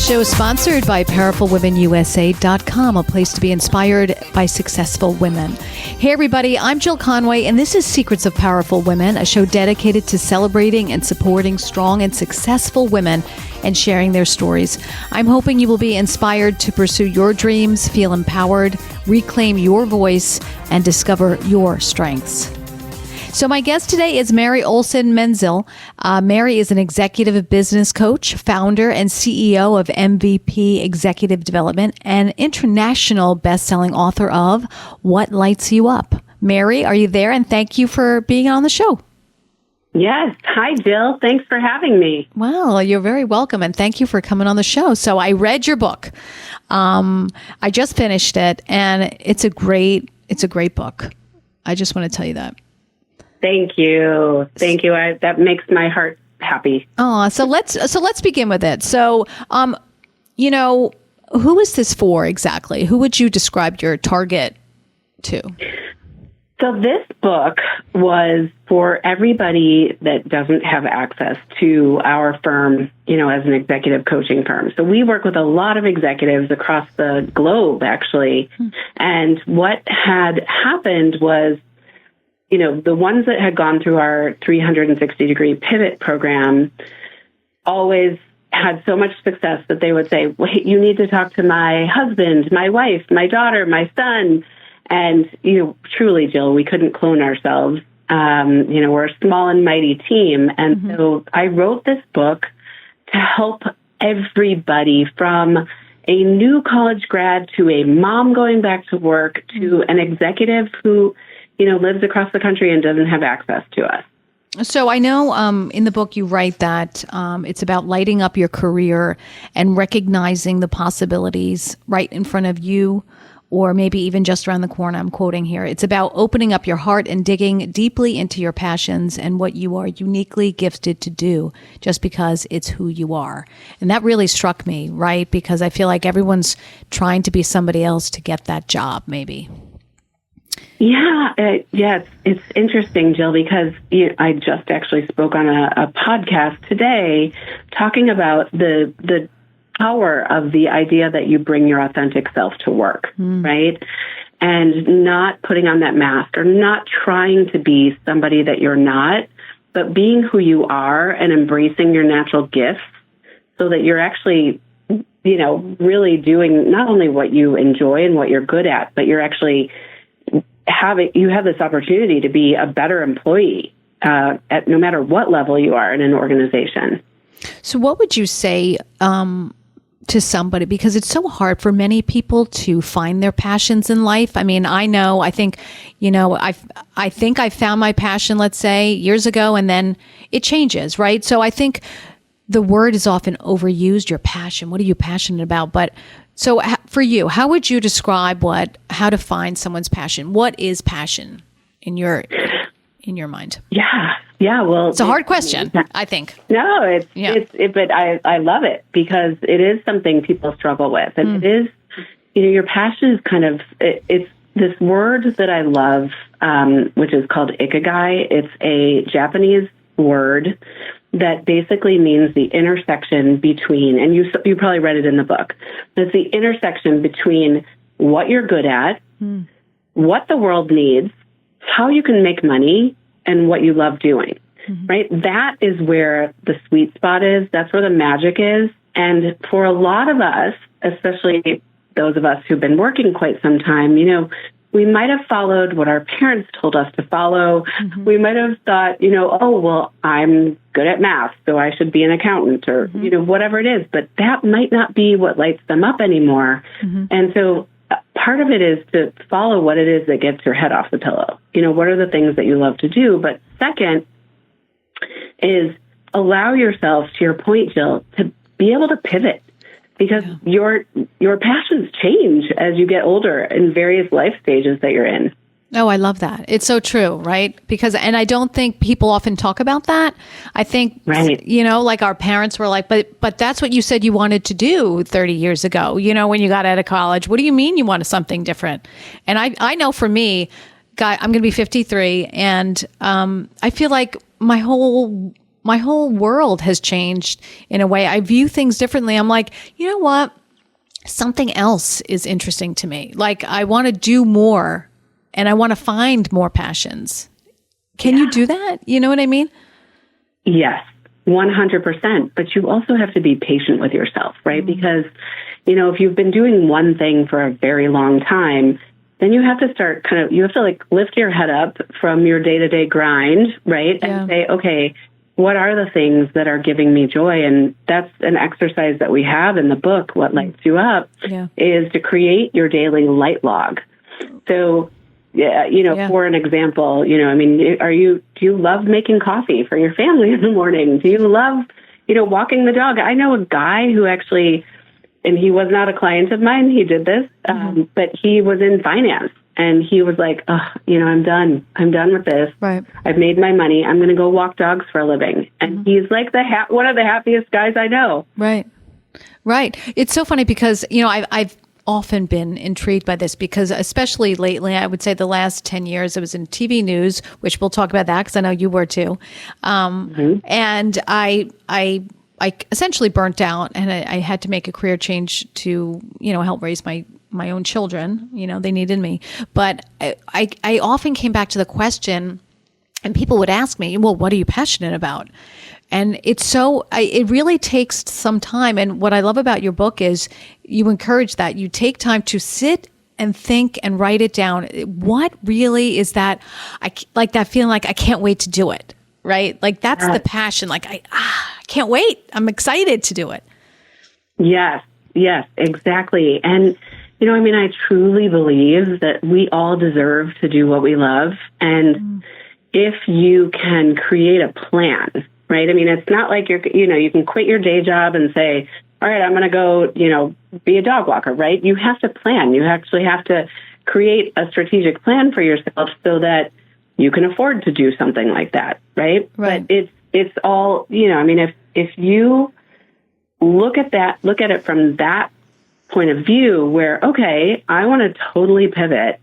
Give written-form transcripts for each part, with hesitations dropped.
show is sponsored by PowerfulWomenUSA.com, a place to be inspired by successful women. Hey, everybody, I'm Jill Conway, and this is Secrets of Powerful Women, a show dedicated to celebrating and supporting strong and successful women and sharing their stories. I'm hoping you will be inspired to pursue your dreams, feel empowered, reclaim your voice, and discover your strengths. So my guest today is Mary Olson-Menzel. Mary is an executive business coach, founder and CEO of MVP Executive Development, and international best-selling author of What Lights You Up. Mary, are you there? And thank you for being on the show. Yes. Hi, Jill. Thanks for having me. Well, you're very welcome, and thank you for coming on the show. So I read your book. I just finished it, and it's a great book. I just want to tell you that. Thank you. Thank you. That makes my heart happy. Oh, so let's begin with it. So, who is this for exactly? Who would you describe your target to? So this book was for everybody that doesn't have access to our firm, as an executive coaching firm. So we work with a lot of executives across the globe, actually. And what had happened was, the ones that had gone through our 360-degree pivot program always had so much success that they would say, wait, you need to talk to my husband, my wife, my daughter, my son. And, truly, Jill, we couldn't clone ourselves. We're a small and mighty team. And so I wrote this book to help everybody from a new college grad to a mom going back to work to an executive who lives across the country and doesn't have access to us. So I know in the book you write that it's about lighting up your career and recognizing the possibilities right in front of you, or maybe even just around the corner. I'm quoting here. It's about opening up your heart and digging deeply into your passions and what you are uniquely gifted to do just because it's who you are. And that really struck me, right? Because I feel like everyone's trying to be somebody else to get that job, maybe. Yeah, it's interesting, Jill, because I just actually spoke on a podcast today talking about the power of the idea that you bring your authentic self to work, right? And not putting on that mask or not trying to be somebody that you're not, but being who you are and embracing your natural gifts so that you're actually, really doing not only what you enjoy and what you're good at, but you're actually you have this opportunity to be a better employee at no matter what level you are in an organization. So what would you say to somebody, because it's so hard for many people to find their passions in life? I mean, I think I found my passion, let's say, years ago, and then it changes, right? So I think the word is often overused, your passion. What are you passionate about? But so for you, how would you describe how to find someone's passion? What is passion in your mind? Yeah. Well, it's a hard question, I think. No, but I love it because it is something people struggle with. And it is, your passion is kind of, it's this word that I love, which is called ikigai. It's a Japanese word that basically means the intersection between, and you probably read it in the book, it's the intersection between what you're good at, what the world needs, how you can make money, and what you love doing, right? That is where the sweet spot is. That's where the magic is. And for a lot of us, especially those of us who've been working quite some time, we might have followed what our parents told us to follow. We might have thought, I'm good at math, so I should be an accountant or, whatever it is. But that might not be what lights them up anymore. And so part of it is to follow what it is that gets your head off the pillow. What are the things that you love to do? But second is allow yourself, to your point, Jill, to be able to pivot. Because your passions change as you get older in various life stages that you're in. Oh, I love that. It's so true, right? And I don't think people often talk about that. I think, like our parents were like, but that's what you said you wanted to do 30 years ago, when you got out of college. What do you mean you wanted something different? And I know for me, I'm going to be 53, and I feel like my whole my whole world has changed in a way. I view things differently. I'm like, you know what? Something else is interesting to me. Like, I want to do more and I want to find more passions. Can you do that? You know what I mean? Yes, 100%. But you also have to be patient with yourself, right? Because, if you've been doing one thing for a very long time, then you have to start you have to like lift your head up from your day-to-day grind, right? And say, okay, what are the things that are giving me joy? And that's an exercise that we have in the book, What Lights You Up, is to create your daily light log. So, for an example, do you love making coffee for your family in the morning? Do you love, walking the dog? I know a guy who actually, and he was not a client of mine, he did this, but he was in finance. And he was like, I'm done. I'm done with this. Right. I've made my money. I'm going to go walk dogs for a living. And he's like one of the happiest guys I know. Right. Right. It's so funny because, I've often been intrigued by this because especially lately, I would say the last 10 years, it was in TV news, which we'll talk about that because I know you were too. And I essentially burnt out and I had to make a career change to, help raise my own children. They needed me. But I often came back to the question, and people would ask me, well, what are you passionate about? And it really takes some time. And what I love about your book is you encourage that. You take time to sit and think and write it down. What really is that? Like that feeling like I can't wait to do it, right? Like that's the passion. Like I can't wait. I'm excited to do it. Yes, exactly. And I truly believe that we all deserve to do what we love. And if you can create a plan, right? It's not like you can quit your day job and say, all right, I'm going to go, be a dog walker, right? You have to plan. You actually have to create a strategic plan for yourself so that you can afford to do something like that, right? But it's all, if you look at it from that point of view where, okay, I want to totally pivot,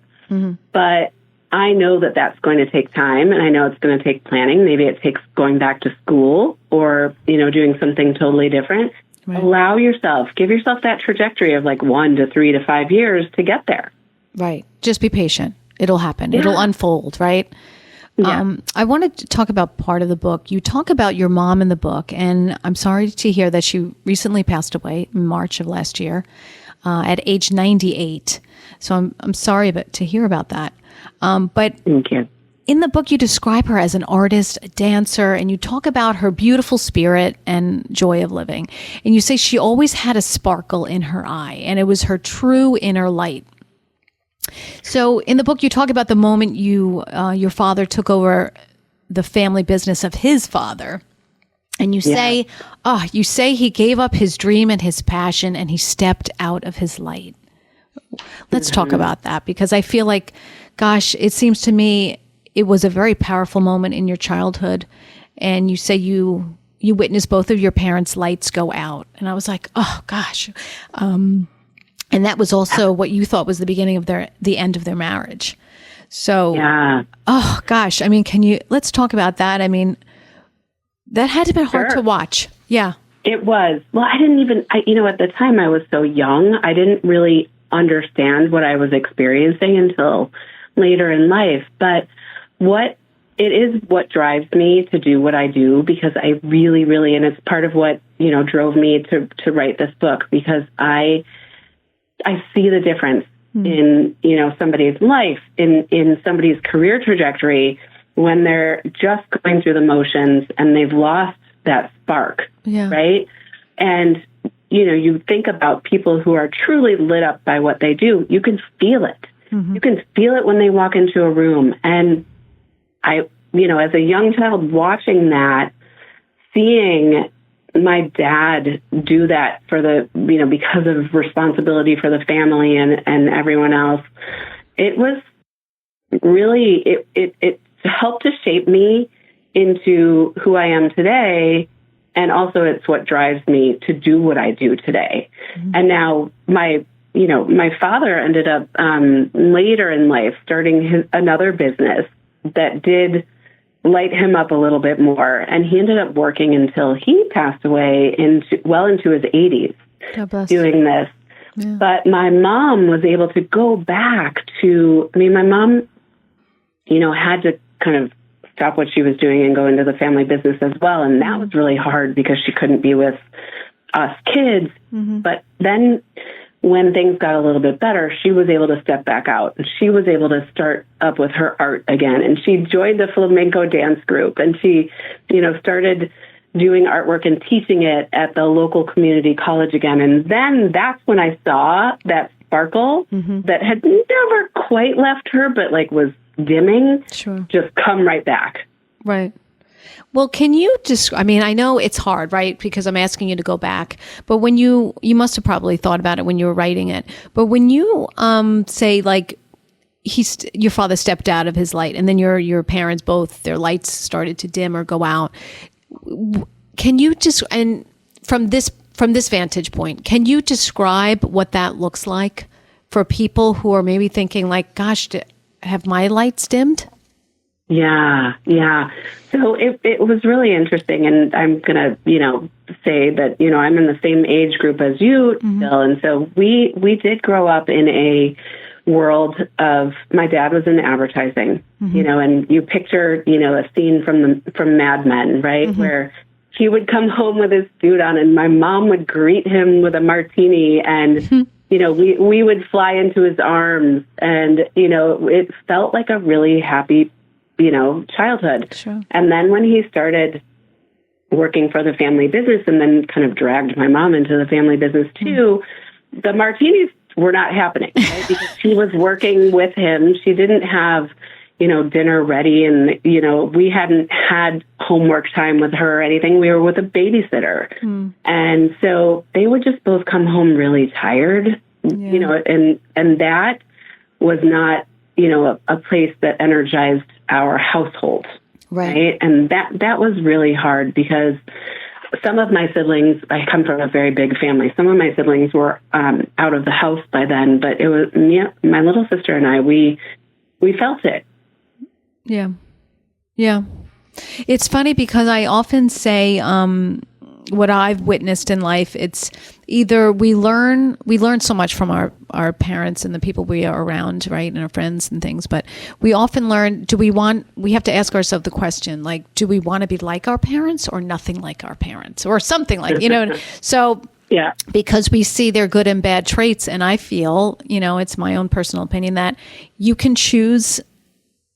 but I know that that's going to take time and I know it's going to take planning. Maybe it takes going back to school or, doing something totally different. Right. Allow yourself, give yourself that trajectory of like 1 to 3 to 5 years to get there. Right. Just be patient. It'll happen. Yeah. It'll unfold, right? Yeah. I wanted to talk about part of the book. You talk about your mom in the book, and I'm sorry to hear that she recently passed away in March of last year at age 98. So I'm sorry to hear about that. But thank you. In the book, you describe her as an artist, a dancer, and you talk about her beautiful spirit and joy of living. And you say she always had a sparkle in her eye, and it was her true inner light. So in the book, you talk about the moment your father took over the family business of his father. And you say, he gave up his dream and his passion and he stepped out of his light. Let's talk about that because I feel like, gosh, it seems to me it was a very powerful moment in your childhood. And you say you witnessed both of your parents' lights go out. And I was like, oh gosh. And that was also what you thought was the beginning of the end of their marriage. So, oh gosh, let's talk about that. That had to have been hard to watch. Yeah. It was. Well, I didn't even, at the time I was so young, I didn't really understand what I was experiencing until later in life. But it is what drives me to do what I do because I really, really, and it's part of what, drove me to write this book because I see the difference in, somebody's life, in somebody's career trajectory when they're just going through the motions and they've lost that spark, right? And, you think about people who are truly lit up by what they do. You can feel it. You can feel it when they walk into a room. And I, as a young child watching that, seeing my dad do that for because of responsibility for the family and everyone else, it was really, it helped to shape me into who I am today. And also it's what drives me to do what I do today. And now my father ended up later in life starting another business that did light him up a little bit more. And he ended up working until he passed away into his 80s doing this. Yeah. But my mom was able to go back to, my mom, had to kind of stop what she was doing and go into the family business as well. And that was really hard because she couldn't be with us kids. Mm-hmm. But then when things got a little bit better, she was able to step back out. She was able to start up with her art again. And she joined the flamenco dance group. And she, started doing artwork and teaching it at the local community college again. And then that's when I saw that sparkle that had never quite left her, but was dimming, just come right back. Right. Well, can you just, I know it's hard, right? Because I'm asking you to go back, but when you must have probably thought about it when you were writing it, but when you say your father stepped out of his light and then your parents both, their lights started to dim or go out, can you just, and from this vantage point, can you describe what that looks like for people who are maybe thinking gosh, have my lights dimmed? Yeah. So it was really interesting, and I'm going to, say that, I'm in the same age group as you, Jill, and so we did grow up in a world of, my dad was in advertising, and you picture, a scene from Mad Men, right, where he would come home with his suit on, and my mom would greet him with a martini, and we would fly into his arms, and it felt like a really happy childhood. Sure. And then when he started working for the family business and then kind of dragged my mom into the family business too, the martinis were not happening, right? Because she was working with him. She didn't have, dinner ready, and, we hadn't had homework time with her or anything. We were with a babysitter. And so they would just both come home really tired, and that was not, a place that energized our household. Right. And that was really hard because some of my siblings, I come from a very big family. Some of my siblings were out of the house by then, but it was me, my little sister and I, we felt it. Yeah. Yeah. It's funny because I often say, what I've witnessed in life, it's either we learn so much from our parents and the people we are around, right, and our friends and things, but we often learn, we have to ask ourselves the question, do we want to be like our parents or nothing like our parents or something so yeah, because we see their good and bad traits, and I feel, it's my own personal opinion that you can choose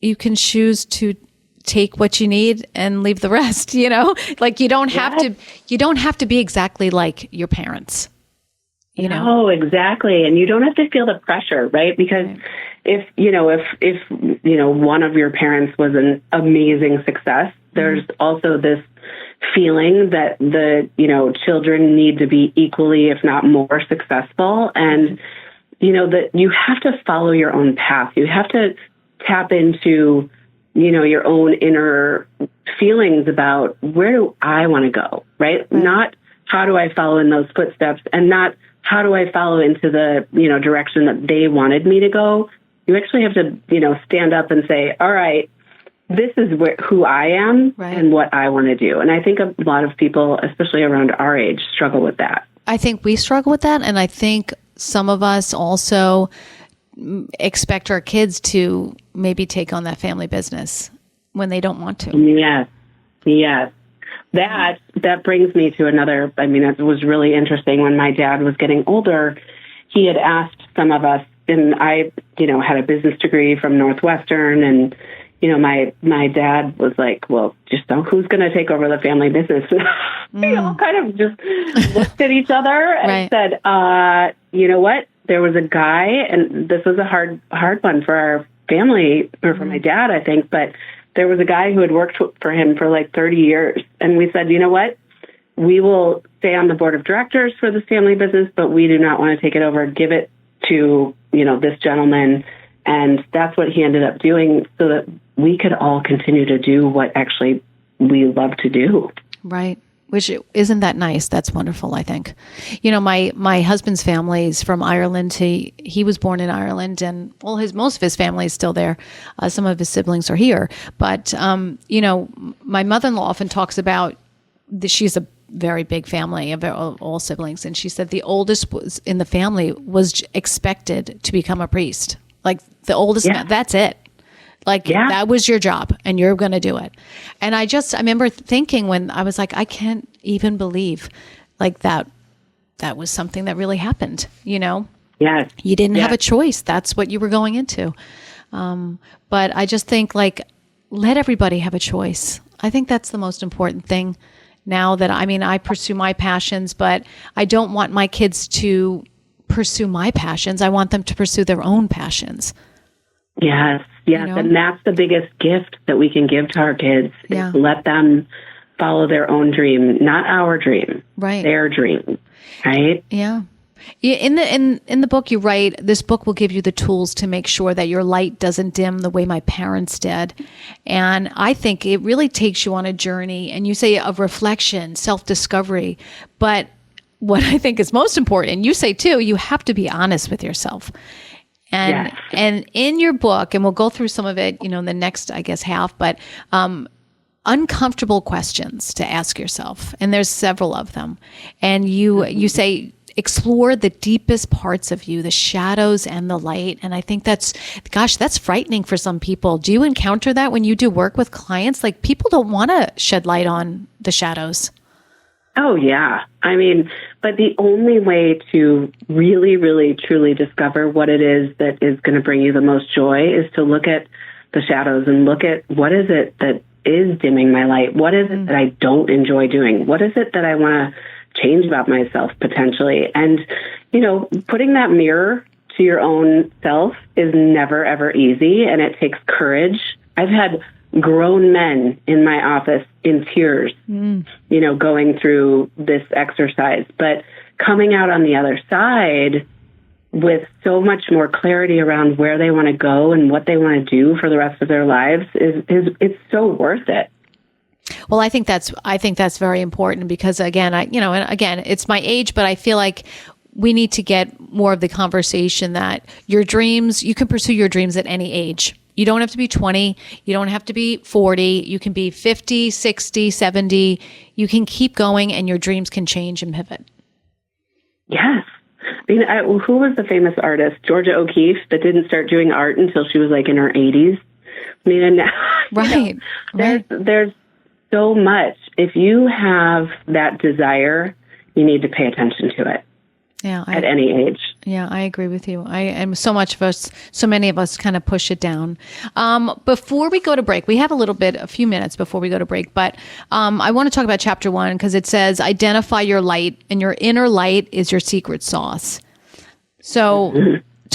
to take what you need and leave the rest, you don't have to be exactly like your parents, No, exactly. And you don't have to feel the pressure, right? Because if one of your parents was an amazing success, there's also this feeling that the, children need to be equally, if not more successful. And, that you have to follow your own path. You have to tap into your own inner feelings about where do I want to go, right? Not how do I follow in those footsteps, and not how do I follow into the, direction that they wanted me to go. You actually have to, stand up and say, all right, this is who I am and what I want to do. And I think a lot of people, especially around our age, struggle with that. I think we struggle with that. And I think some of us also expect our kids to maybe take on that family business when they don't want to. Yes. That brings me to another, it was really interesting when my dad was getting older. He had asked some of us, and I, had a business degree from Northwestern, and, my dad was like, well, just who's going to take over the family business? We all kind of just looked at each other and said, you know what? There was a guy, and this was a hard one for our family, or for my dad, I think, but there was a guy who had worked for him for 30 years. And we said, you know what? We will stay on the board of directors for this family business, but we do not want to take it over. Give it to, this gentleman. And that's what he ended up doing so that we could all continue to do what actually we love to do. Right. Which isn't that nice? That's wonderful, I think. You know, my husband's family is from Ireland. He was born in Ireland, and most of his family is still there. Some of his siblings are here, but you know, my mother-in-law often talks about she's a very big family of all siblings, and she said the oldest was in the family was expected to become a priest. Like the oldest, that's it. Like that was your job and you're going to do it. And I remember thinking when I was like, I can't even believe like that was something that really happened, you know? Yes. You didn't have a choice. That's what you were going into. But I just think like, let everybody have a choice. I think that's the most important thing now that, I pursue my passions, but I don't want my kids to pursue my passions. I want them to pursue their own passions. Yes. Yes. You know? And that's the biggest gift that we can give to our kids is let them follow their own dream, not our dream, their dream. Right. Yeah. In the book you write, this book will give you the tools to make sure that your light doesn't dim the way my parents did. And I think it really takes you on a journey, and you say of reflection, self-discovery. But what I think is most important, you say too, you have to be honest with yourself. And in your book, and we'll go through some of it, you know, in the next, I guess, half, but uncomfortable questions to ask yourself. And there's several of them. And you say, explore the deepest parts of you, the shadows and the light. And I think that's frightening for some people. Do you encounter that when you do work with clients? Like people don't want to shed light on the shadows. Oh, yeah. But the only way to really, really, truly discover what it is that is going to bring you the most joy is to look at the shadows and look at what is it that is dimming my light? What is it that I don't enjoy doing? What is it that I want to change about myself potentially? And, you know, putting that mirror to your own self is never, ever easy. And it takes courage. I've had grown men in my office in tears, you know, going through this exercise, but coming out on the other side with so much more clarity around where they want to go and what they want to do for the rest of their lives it's so worth it. Well, I think that's very important because again, it's my age, but I feel like we need to get more of the conversation that your dreams, you can pursue your dreams at any age. You don't have to be 20. You don't have to be 40. You can be 50, 60, 70. You can keep going and your dreams can change and pivot. Yes. Who was the famous artist, Georgia O'Keeffe, that didn't start doing art until she was like in her 80s? There's so much. If you have that desire, you need to pay attention to it. Yeah, at any age. Yeah, I agree with you. So many of us kind of push it down. Before we go to break, we have a few minutes before we go to break, but I want to talk about chapter 1 because it says, identify your light, and your inner light is your secret sauce. So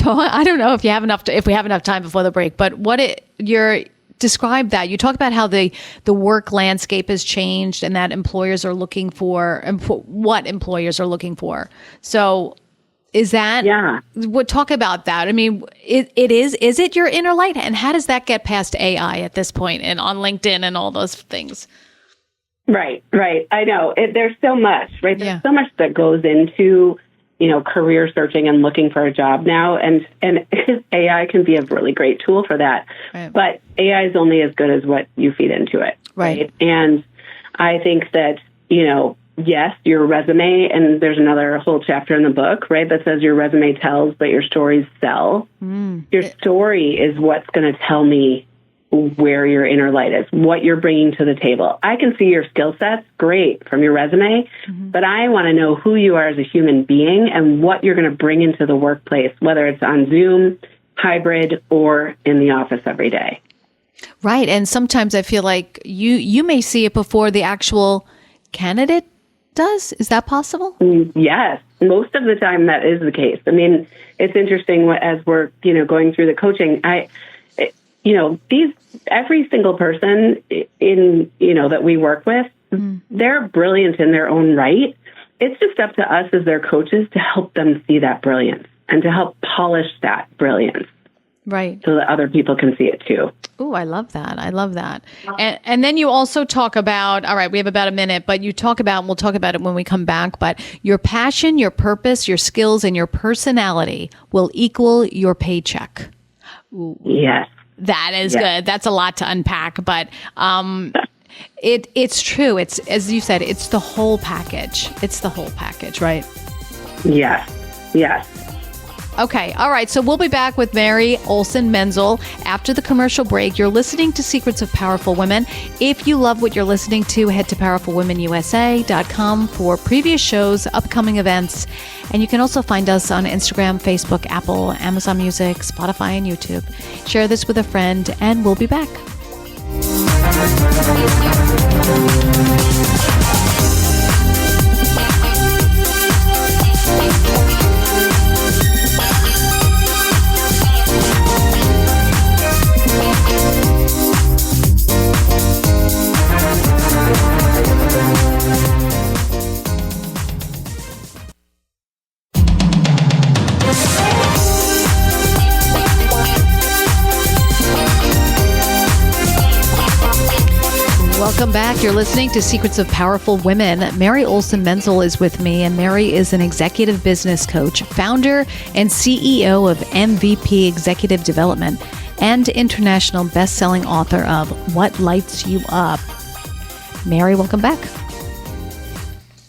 I don't know if we have enough time before the break, but describe that. You talk about how the work landscape has changed and that employers are looking for what employers are looking for. So is that, talk about that. Is it your inner light? And how does that get past AI at this point and on LinkedIn and all those things? Right. I know there's so much, right? There's so much that goes into, you know, career searching and looking for a job now. And AI can be a really great tool for that. Right. But AI is only as good as what you feed into it. Right. And I think that, you know, yes, your resume, and there's another whole chapter in the book, right, that says your resume tells, but your stories sell. Your story is what's going to tell me where your inner light is, what you're bringing to the table. I can see your skill sets, great, from your resume, but I want to know who you are as a human being and what you're going to bring into the workplace, whether it's on Zoom, hybrid, or in the office every day. Right. And sometimes I feel like you may see it before the actual candidate does. Is that possible? Yes. Most of the time that is the case. It's interesting as we're, you know, going through the coaching, every single person in, you know, that we work with, they're brilliant in their own right. It's just up to us as their coaches to help them see that brilliance and to help polish that brilliance. Right. So that other people can see it too. Oh, I love that. I love that. And then you also talk about, all right, we have about a minute, but you talk about, and we'll talk about it when we come back, but your passion, your purpose, your skills, and your personality will equal your paycheck. Ooh. Yes. That is good. That's a lot to unpack, but it's true. It's, as you said, it's the whole package. It's the whole package, right? Yes. Yes. Okay. All right. So we'll be back with Mary Olson-Menzel after the commercial break. You're listening to Secrets of Powerful Women. If you love what you're listening to, head to powerfulwomenusa.com for previous shows, upcoming events, and you can also find us on Instagram, Facebook, Apple, Amazon Music, Spotify, and YouTube. Share this with a friend, and we'll be back. Welcome back. You're listening to Secrets of Powerful Women. Mary Olson-Menzel is with me, and Mary is an executive business coach, founder and CEO of MVP Executive Development, and international best-selling author of What Lights You Up. Mary, welcome back.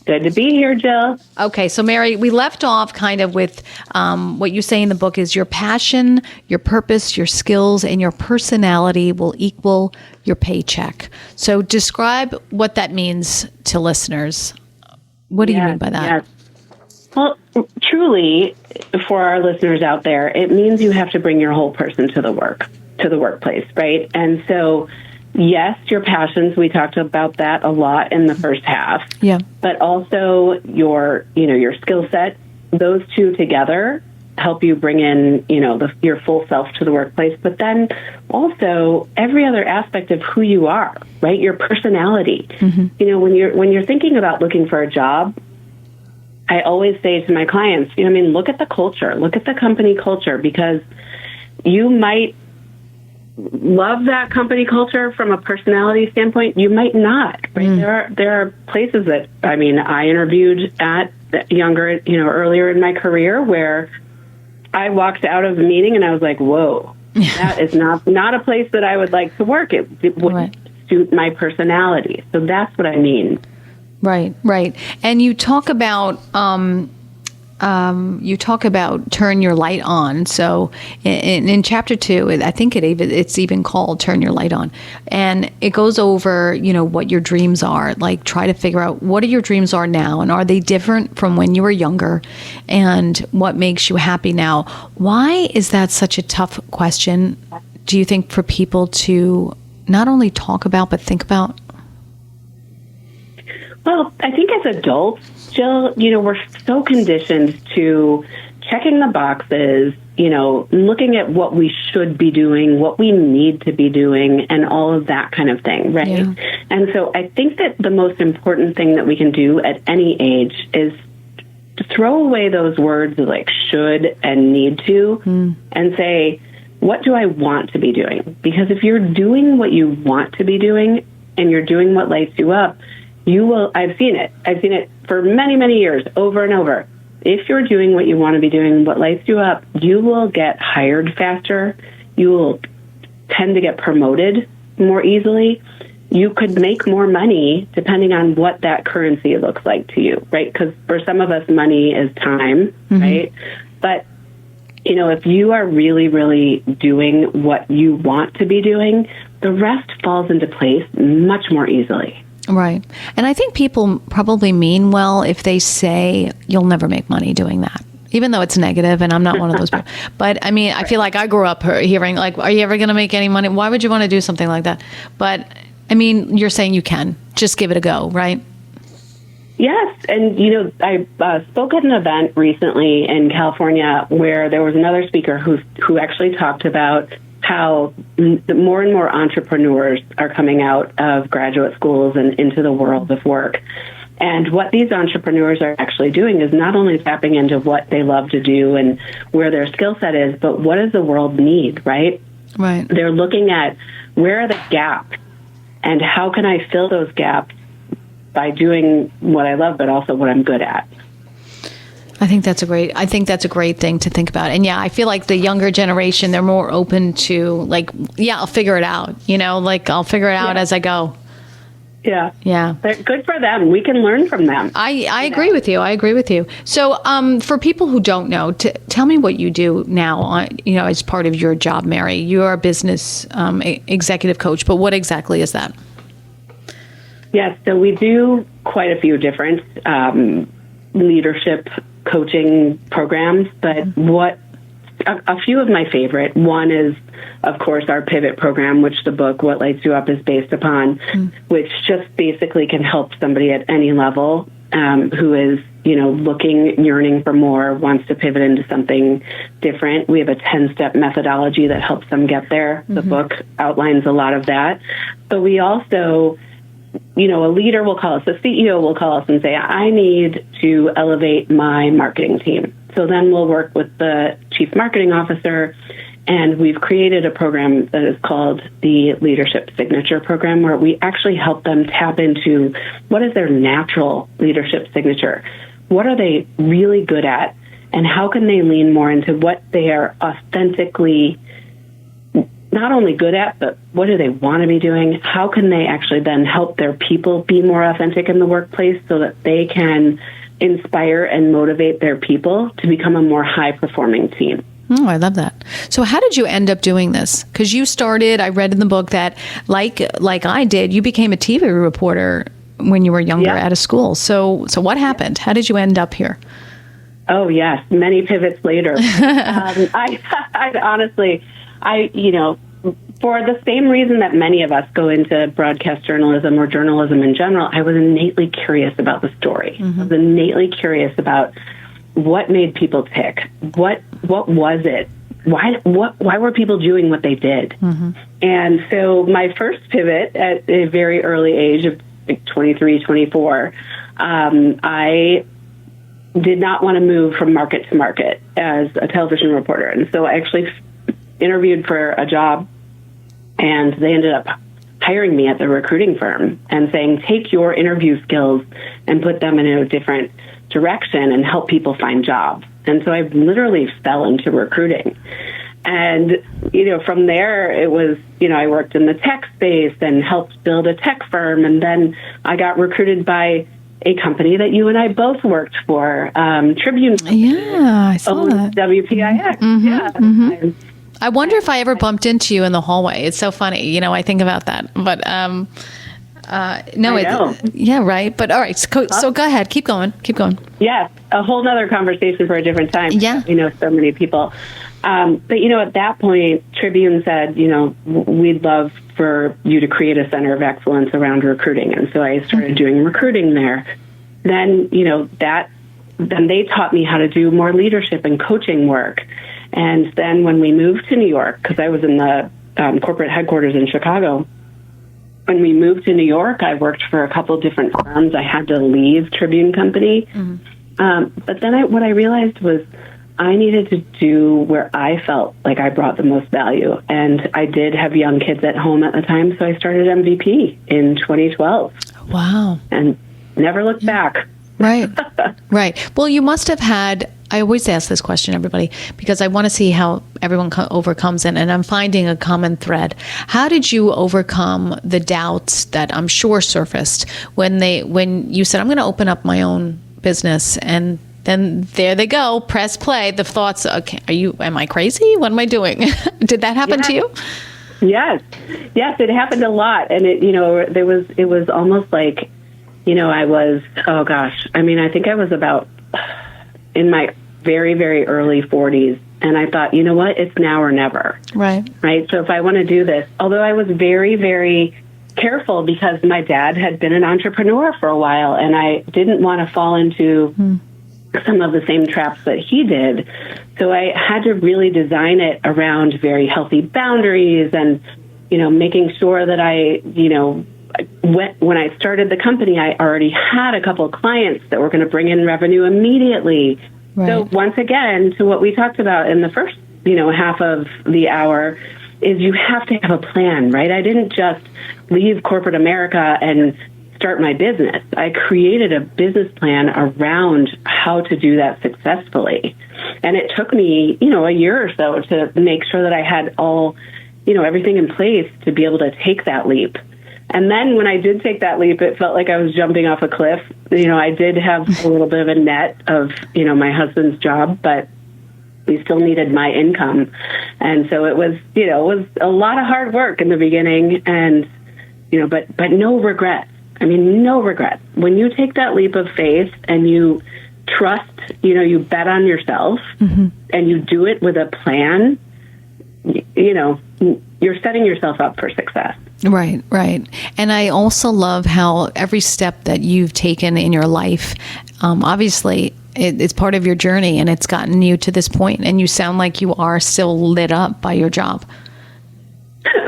Good to be here, Jill. Okay, so Mary, we left off kind of with what you say in the book is your passion, your purpose, your skills, and your personality will equal your paycheck. So describe what that means to listeners. What do you mean by that? Yes. Well, truly, for our listeners out there, it means you have to bring your whole person to the workplace, right? And so, yes, your passions, we talked about that a lot in the first half. Yeah. But also your skill set, those two together help you bring in, your full self to the workplace. But then also every other aspect of who you are, right? Your personality. Mm-hmm. When you're thinking about looking for a job, I always say to my clients, look at the culture, look at the company culture, because you might love that company culture from a personality standpoint. You might not, right? There are places that, I interviewed at earlier in my career where I walked out of the meeting and I was like, whoa, that is not a place that I would like to work. It wouldn't suit my personality. So that's what I mean. Right. And you talk about turn your light on. So in chapter 2, I think it's even called Turn Your Light On. And it goes over, what your dreams are. Like, try to figure out what your dreams are now, and are they different from when you were younger, and what makes you happy now. Why is that such a tough question, do you think, for people to not only talk about, but think about? Well, I think as adults, Jill, we're so conditioned to checking the boxes, looking at what we should be doing, what we need to be doing, and all of that kind of thing, right? Yeah. And so I think that the most important thing that we can do at any age is to throw away those words like should and need to and say, what do I want to be doing? Because if you're doing what you want to be doing and you're doing what lights you up, you will. I've seen it for many, many years, over and over. If you're doing what you want to be doing, what lights you up, you will get hired faster. You will tend to get promoted more easily. You could make more money depending on what that currency looks like to you, right? Because for some of us, money is time, right? But, if you are really, really doing what you want to be doing, the rest falls into place much more easily. Right. And I think people probably mean well if they say you'll never make money doing that, even though it's negative, and I'm not one of those people. But I feel like I grew up hearing like, are you ever going to make any money? Why would you want to do something like that? But you're saying you can just give it a go, right? Yes. And, I spoke at an event recently in California where there was another speaker who actually talked about how more and more entrepreneurs are coming out of graduate schools and into the world of work. And what these entrepreneurs are actually doing is not only tapping into what they love to do and where their skill set is, but what does the world need, right? Right. They're looking at where are the gaps and how can I fill those gaps by doing what I love, but also what I'm good at. I think that's a great thing to think about. And yeah, I feel like the younger generation, they're more open to like, yeah, I'll figure it out, like I'll figure it out as I go. Yeah. Yeah. They're good for them. We can learn from them. I agree with you. I agree with you. So, for people who don't know, tell me what you do now, as part of your job, Mary. You're a business executive coach, but what exactly is that? Yes. So we do quite a few different leadership coaching programs, but a few of my favorite, one is, of course, our pivot program, which the book, What Lights You Up, is based upon, which just basically can help somebody at any level who is, looking, yearning for more, wants to pivot into something different. We have a 10-step methodology that helps them get there. The book outlines a lot of that. But we also, a leader will call us, a CEO will call us and say, I need to elevate my marketing team. So then we'll work with the chief marketing officer, and we've created a program that is called the Leadership Signature Program, where we actually help them tap into what is their natural leadership signature. What are they really good at? And how can they lean more into what they are authentically not only good at, but what do they want to be doing? How can they actually then help their people be more authentic in the workplace so that they can inspire and motivate their people to become a more high-performing team? Oh, I love that. So how did you end up doing this? Because you started, I read in the book that, like I did, you became a TV reporter when you were younger at a school. So what happened? How did you end up here? Oh, yes. Many pivots later. I honestly, for the same reason that many of us go into broadcast journalism or journalism in general, I was innately curious about the story. I was innately curious about what made people tick. What was it? Why were people doing what they did? And so my first pivot at a very early age of 23, 24, I did not want to move from market to market as a television reporter. And so I actually interviewed for a job, and they ended up hiring me at the recruiting firm and saying, take your interview skills and put them in a different direction and help people find jobs. And so I literally fell into recruiting. And, from there it was, I worked in the tech space and helped build a tech firm. And then I got recruited by a company that you and I both worked for, Tribune. Yeah, I saw that. WPIX. I wonder if I ever bumped into you in the hallway. It's so funny. I think about that. But no, yeah, right. But all right. So go ahead. Keep going. Yes. A whole nother conversation for a different time. Yeah. We know so many people. But, at that point, Tribune said, we'd love for you to create a center of excellence around recruiting. And so I started doing recruiting there. Then, then they taught me how to do more leadership and coaching work. And then when we moved to New York, because I was in the corporate headquarters in Chicago, when we moved to New York, I worked for a couple different firms. I had to leave Tribune Company. But then what I realized was I needed to do where I felt like I brought the most value. And I did have young kids at home at the time, so I started MVP in 2012. Wow. And never looked back. Right. Right. Well, you must have had, I always ask this question, everybody, because I want to see how everyone overcomes it. And I'm finding a common thread. How did you overcome the doubts that I'm sure surfaced when you said, I'm going to open up my own business, and then there they go, press play, the thoughts, okay, am I crazy? What am I doing? Did that happen to you? Yes, it happened a lot. And it was almost like, I was, oh gosh, I think I was about in my very, very early 40s. And I thought, you know what, it's now or never. Right. So if I want to do this, although I was very, very careful because my dad had been an entrepreneur for a while, and I didn't want to fall into some of the same traps that he did. So I had to really design it around very healthy boundaries and, making sure that I when I started the company, I already had a couple of clients that were going to bring in revenue immediately. Right. So once again, to what we talked about in the first, half of the hour, is you have to have a plan, right? I didn't just leave corporate America and start my business. I created a business plan around how to do that successfully. And it took me, a year or so to make sure that I had all, everything in place to be able to take that leap. And then when I did take that leap, it felt like I was jumping off a cliff. I did have a little bit of a net of, my husband's job, but we still needed my income. And so it was, a lot of hard work in the beginning and, but no regrets. I mean, no regrets. When you take that leap of faith and you trust, you bet on yourself and you do it with a plan, you're setting yourself up for success. Right, right. And I also love how every step that you've taken in your life, obviously, it's part of your journey and it's gotten you to this point. And you sound like you are still lit up by your job.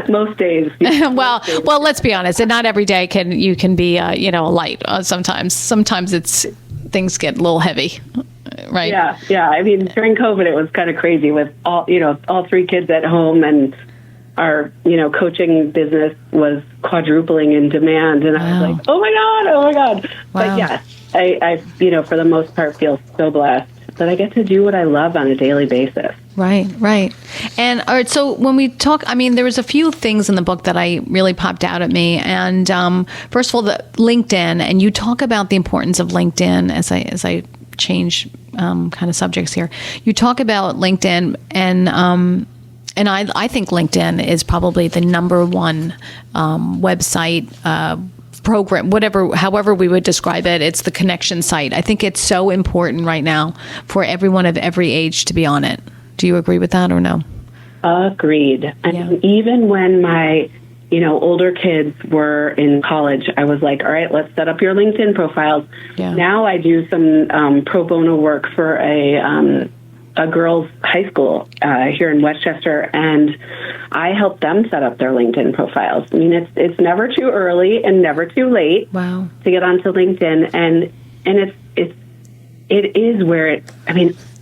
Most days. well, let's be honest. And not every day you can be, a light. Sometimes things get a little heavy, right? Yeah. I mean, during COVID, it was kind of crazy with all three kids at home, and our, coaching business was quadrupling in demand. And I was like, oh my God. Wow. But yes, I for the most part, feel so blessed that I get to do what I love on a daily basis. Right. And all right, so when we talk, there was a few things in the book that I really popped out at me. And first of all, the LinkedIn, and you talk about the importance of LinkedIn as I change kind of subjects here. You talk about LinkedIn, and I think LinkedIn is probably the number one website program, however we would describe it. It's the connection site. I think it's so important right now for everyone of every age to be on it. Do you agree with that or no? Agreed. And even when my, older kids were in college, I was like, all right, let's set up your LinkedIn profiles. Yeah. Now I do some pro bono work for a girls' high school here in Westchester, and I help them set up their LinkedIn profiles. I mean, it's never too early and never too late to get onto LinkedIn, and it is where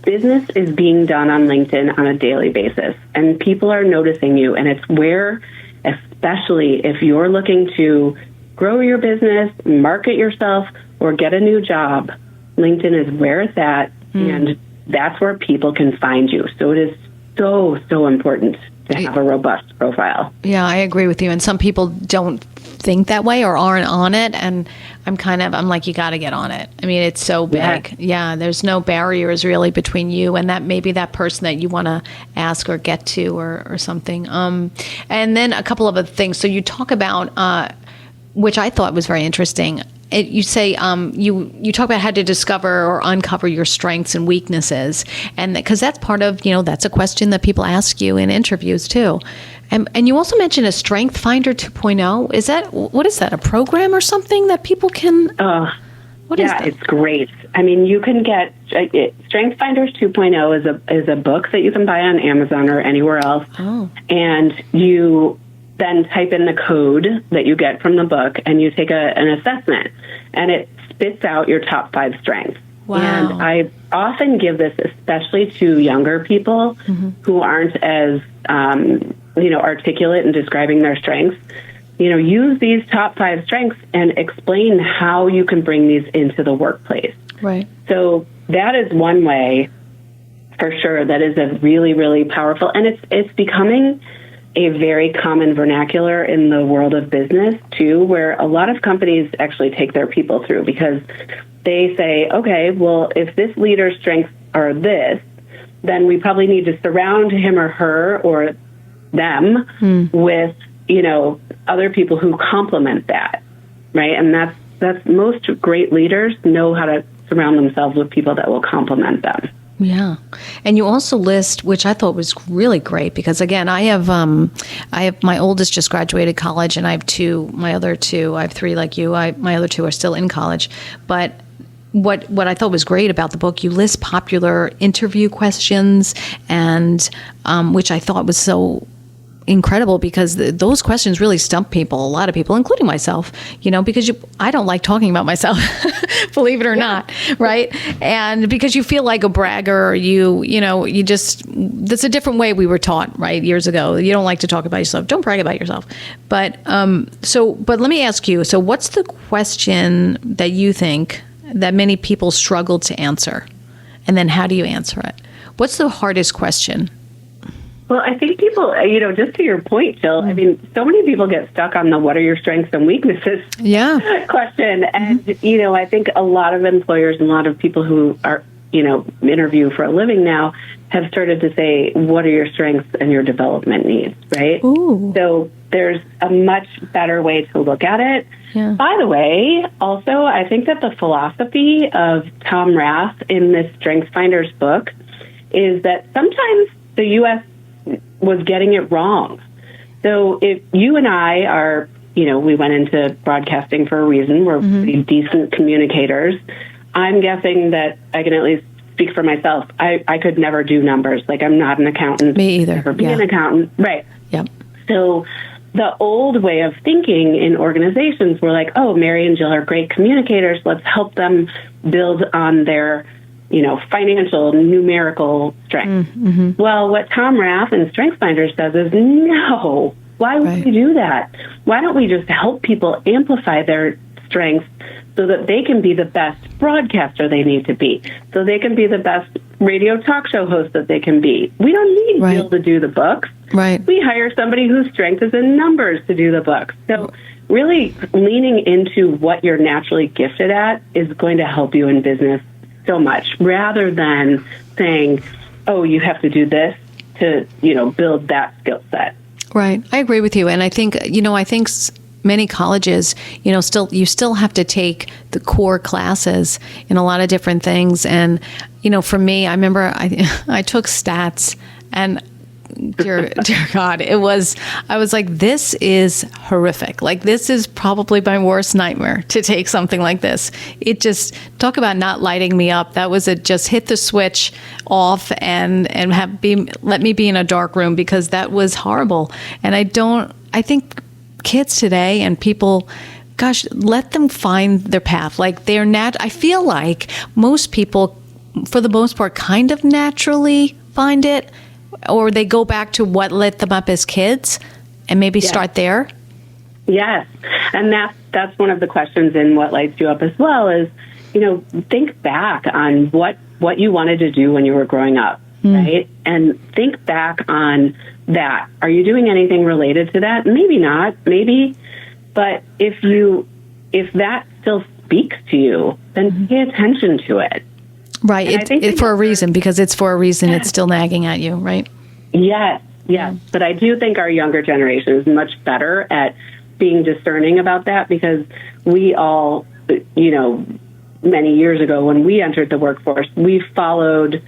business is being done on LinkedIn on a daily basis, and people are noticing you, and it's where, especially if you're looking to grow your business, market yourself, or get a new job, LinkedIn is where it's at, and that's where people can find you. So it is so important to have a robust profile. Yeah, I agree with you. And some people don't think that way or aren't on it. And I'm like, you got to get on it. It's so big. Yeah, there's no barriers really between you and that person that you want to ask or get to or something. And then a couple of other things. So you talk about, which I thought was very interesting. You say you talk about how to discover or uncover your strengths and weaknesses, and because that's part of that's a question that people ask you in interviews too, and you also mentioned a Strength Finder 2.0. What is that? A program or something that people can? What is that? It's great. You can get Strength Finders 2.0 is a book that you can buy on Amazon or anywhere else, and you then type in the code that you get from the book, and you take an assessment, and it spits out your top 5 strengths. Wow. And I often give this especially to younger people who aren't as, articulate in describing their strengths. Use these top 5 strengths and explain how you can bring these into the workplace. Right. So that is one way, for sure, that is a really, really powerful, and it's becoming a very common vernacular in the world of business too, where a lot of companies actually take their people through, because they say, okay, well, if this leader's strengths are this, then we probably need to surround him or her or them with, other people who complement that, right? And that's most great leaders know how to surround themselves with people that will complement them. Yeah. And you also list, which I thought was really great, because again, I have my oldest just graduated college, and I have I have 3 like you. My other 2 are still in college. But what I thought was great about the book, you list popular interview questions, and which I thought was so incredible because those questions really stump people, a lot of people, including myself, because I don't like talking about myself, believe it or not, right? And because you feel like a bragger, you just, that's a different way we were taught, right? Years ago, you don't like to talk about yourself. Don't brag about yourself. But but let me ask you, so what's the question that you think that many people struggle to answer? And then how do you answer it? What's the hardest question? Well, I think people, just to your point, Jill, I mean, so many people get stuck on the what are your strengths and weaknesses question. And, I think a lot of employers and a lot of people who are, interview for a living now have started to say, what are your strengths and your development needs, right? Ooh. So there's a much better way to look at it. Yeah. By the way, also, I think that the philosophy of Tom Rath in this StrengthsFinders book is that sometimes the U.S. was getting it wrong. So if you and I are, we went into broadcasting for a reason. We're pretty decent communicators. I'm guessing that I can at least speak for myself. I could never do numbers. Like, I'm not an accountant. Me either. Never be an accountant. Right. Yep. So the old way of thinking in organizations were like, oh, Mary and Jill are great communicators. Let's help them build on their financial, numerical strength. Mm-hmm. Well, what Tom Rath and StrengthsFinders says is, no, why would we do that? Why don't we just help people amplify their strengths so that they can be the best broadcaster they need to be, so they can be the best radio talk show host that they can be. We don't need Jill to do the books. Right. We hire somebody whose strength is in numbers to do the books. So really leaning into what you're naturally gifted at is going to help you in business so much, rather than saying, oh, you have to do this to, build that skill set. Right. I agree with you. And I think, many colleges, you still have to take the core classes in a lot of different things. And, for me, I remember I took stats, and dear God, I was like, this is horrific. Like, this is probably my worst nightmare, to take something like this. It just, talk about not lighting me up. That was just hit the switch off and let me be in a dark room, because that was horrible. And I think kids today and people, gosh, let them find their path. Like, I feel like most people, for the most part, kind of naturally find it, or they go back to what lit them up as kids and maybe start there. Yes. And that's one of the questions in What Lights You Up as well is, think back on what you wanted to do when you were growing up, right? And think back on that. Are you doing anything related to that? Maybe not, maybe. But if that still speaks to you, then pay attention to it. Right. It's for a reason, because it's for a reason. It's still nagging at you, right? Yes. But I do think our younger generation is much better at being discerning about that, because we all, many years ago when we entered the workforce, we followed,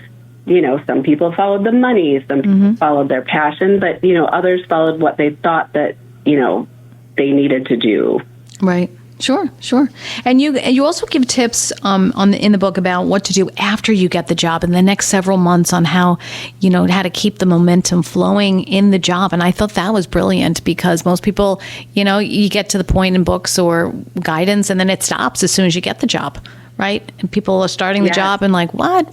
some people followed the money, some people followed their passion, but, others followed what they thought that, they needed to do. Right. Sure. And you also give tips in the book about what to do after you get the job in the next several months, on how to keep the momentum flowing in the job. And I thought that was brilliant, because most people, you get to the point in books or guidance and then it stops as soon as you get the job, right? And people are starting the job and like, what?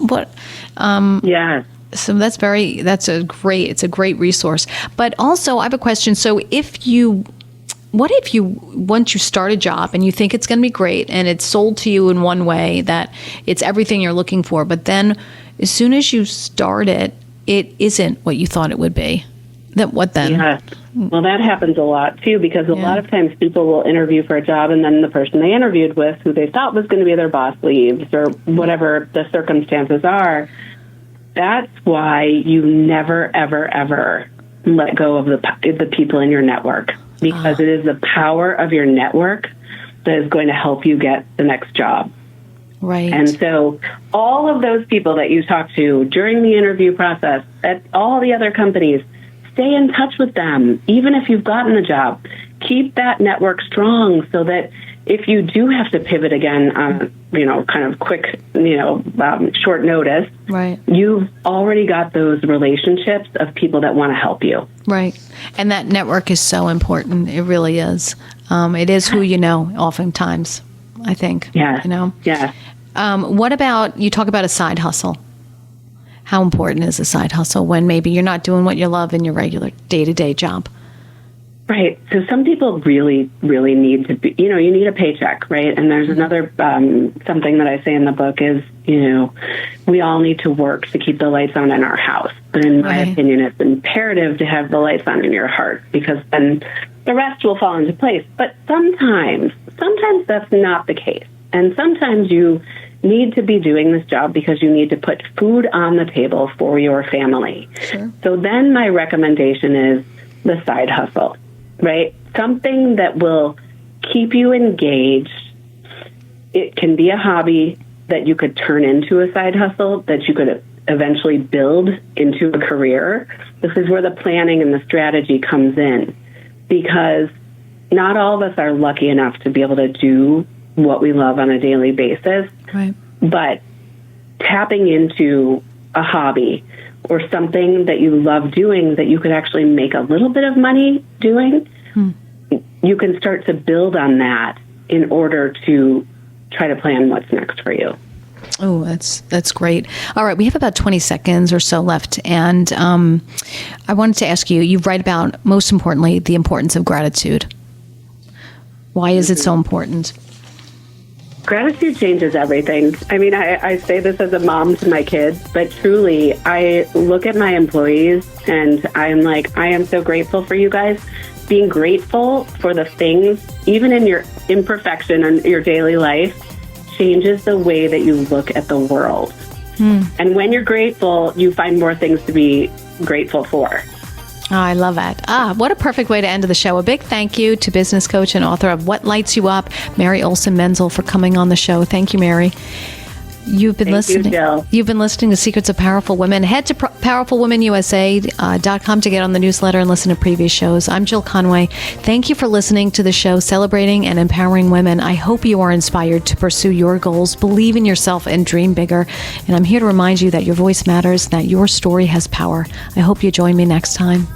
Yes. So it's a great resource. But also I have a question. So what if once you start a job and you think it's going to be great and it's sold to you in one way that it's everything you're looking for, but then as soon as you start it isn't what you thought it would be? What then? Yes. Well, that happens a lot too, because a lot of times people will interview for a job and then the person they interviewed with, who they thought was going to be their boss, leaves, or whatever the circumstances are. That's why you never, ever, ever let go of the people in your network. Because it is the power of your network that is going to help you get the next job. Right. And so all of those people that you talk to during the interview process at all the other companies, stay in touch with them. Even if you've gotten the job, keep that network strong so that if you do have to pivot again on, kind of quick, short notice, right, you've already got those relationships of people that want to help you. Right. And that network is so important. It really is. It is who you know, oftentimes, I think. Yeah. Yeah. What about, you talk about a side hustle. How important is a side hustle when maybe you're not doing what you love in your regular day-to-day job? Right. So some people really, really need to be, you need a paycheck, right? And there's another, something that I say in the book is, we all need to work to keep the lights on in our house. But in my opinion, it's imperative to have the lights on in your heart, because then the rest will fall into place. But sometimes that's not the case. And sometimes you need to be doing this job because you need to put food on the table for your family. Sure. So then my recommendation is the side hustle, right? Something that will keep you engaged. It can be a hobby that you could turn into a side hustle, that you could eventually build into a career. This is where the planning and the strategy comes in, because not all of us are lucky enough to be able to do what we love on a daily basis. Right. But tapping into a hobby or something that you love doing that you could actually make a little bit of money doing, you can start to build on that in order to try to plan what's next for you. Oh, that's great. All right, we have about 20 seconds or so left, and I wanted to ask you, you write about, most importantly, the importance of gratitude. Why is it so important? Gratitude changes everything. I mean, I say this as a mom to my kids, but truly, I look at my employees and I'm like, I am so grateful for you guys. Being grateful for the things, even in your imperfection in your daily life, changes the way that you look at the world. And when you're grateful, you find more things to be grateful for. Oh, I love that. What a perfect way to end the show. A big thank you to business coach and author of What Lights You Up, Mary Olson-Menzel, for coming on the show. Thank you, Mary. You've been listening. You've been listening to Secrets of Powerful Women. Head to powerfulwomenusa.com to get on the newsletter and listen to previous shows. I'm Jill Conway. Thank you for listening to the show celebrating and empowering women. I hope you are inspired to pursue your goals, believe in yourself, and dream bigger. And I'm here to remind you that your voice matters, that your story has power. I hope you join me next time.